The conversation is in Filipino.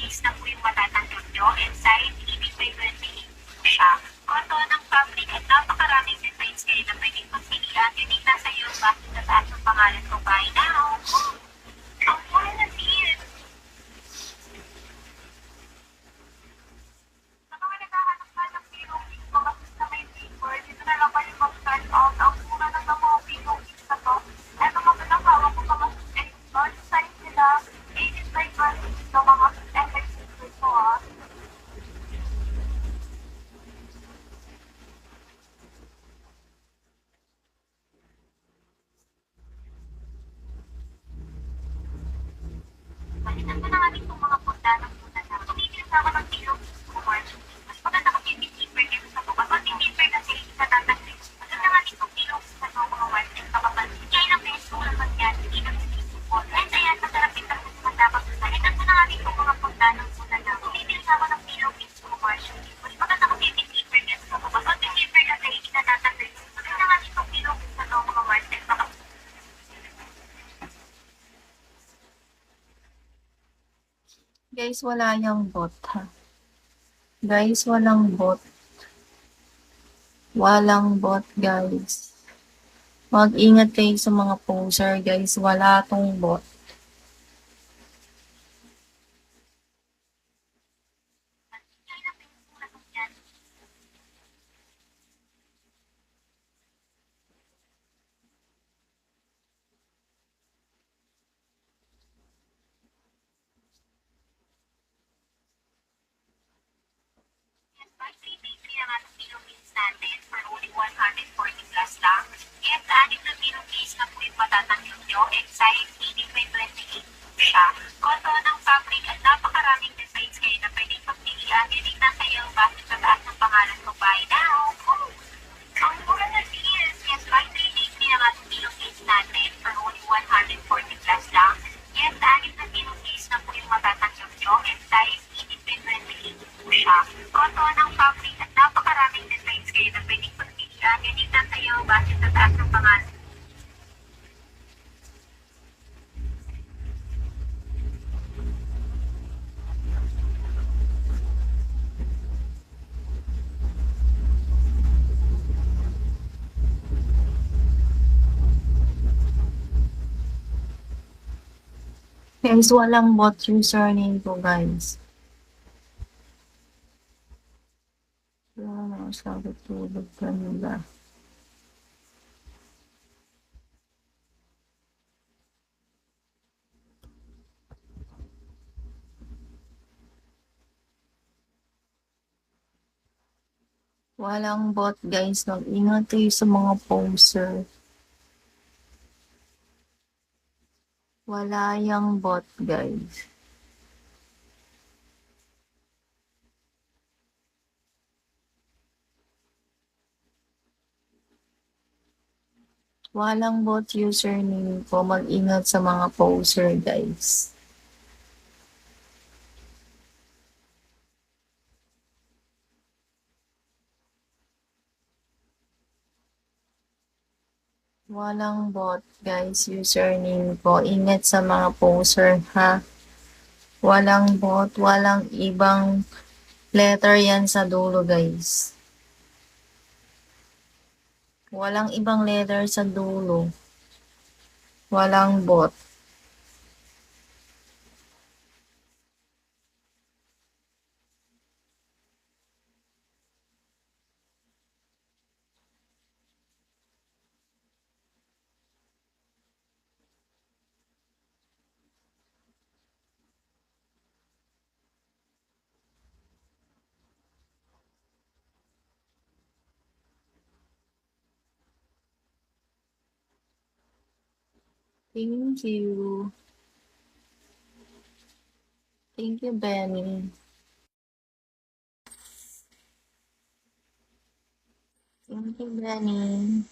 pillowcase na po yung matatanggap nyo. Inside, ibig may branding siya. Koto ng fabric at napakaraming designs kayo na pwedeng pagpilian. Unique na sa iyo, bakit nataas ang pangalan ko by now? Ang mura na din. Sa mga naghahanap ka ng pillowcase, mga gusto may paper, dito na lang kayo mag-start out. Ang mura na ng mga pillowcase na to. Eto mga pinagawa ko mga experts. Size nila, 85 versus ng mga FX ko ah. Balikan mo na nga itong mga punta ng muna na. Tumigil ka ng pillowcase ko, March. Mas maganda kasi paper kaysa sa bukas. Pag paper kasi natataglit. Maganda nga itong pillowcase na to, mga March. Kapapansin. Kaya ilang beses ko naman yan, hindi na sinisipon. And ayan, masarap din kasi matapang. Balikan mo na nga itong mga punta ng muna na. Tumigil ka ng pillowcase ko, March. Mas maganda kasi paper kaysa sa bukas. Pag paper kasi hindi natataglit. Maganda nga itong pillowcase na to, mga March. Guys, wala yung bot, ha? Guys, walang bot. Walang bot, guys. Mag-ingat kayo sa mga poser, guys. Wala tong bot. Natin for only 140 plus lang. And anim na pillowcase na po yung matatanggap nyo. Excite, 80 siya. Koto ng fabric at napakaraming designs kayo na pwedeng pagpilian. Unique na sa iyo, bakit sa taas ng pangalan ko by now? Ang mura na deals. Yes, by 380 ang ating pillowcase natin for only 140 plus lang. And anim na pillowcase na po yung matatanggap nyo. Excite, 80 siya. Koto ng fabric at napakaraming designs kayo na pwedeng pagpilian. Unique na sa iyo, bakit sa taas ng pangalan? Guys, walang bot username ko, guys. Wala na, sabi tulog ka nila. Walang bot, guys. Mag-ingat kayo sa mga poser. Wala yung bot, guys. Walang bot username ko. Mag-ingat sa mga poser, guys. Walang bot, guys. Username ko. Ingat sa mga poser, ha? Walang bot. Walang ibang letter yan sa dulo, guys. Walang ibang letter sa dulo. Walang bot. Thank you. Thank you, Benny. Thank you, Benny.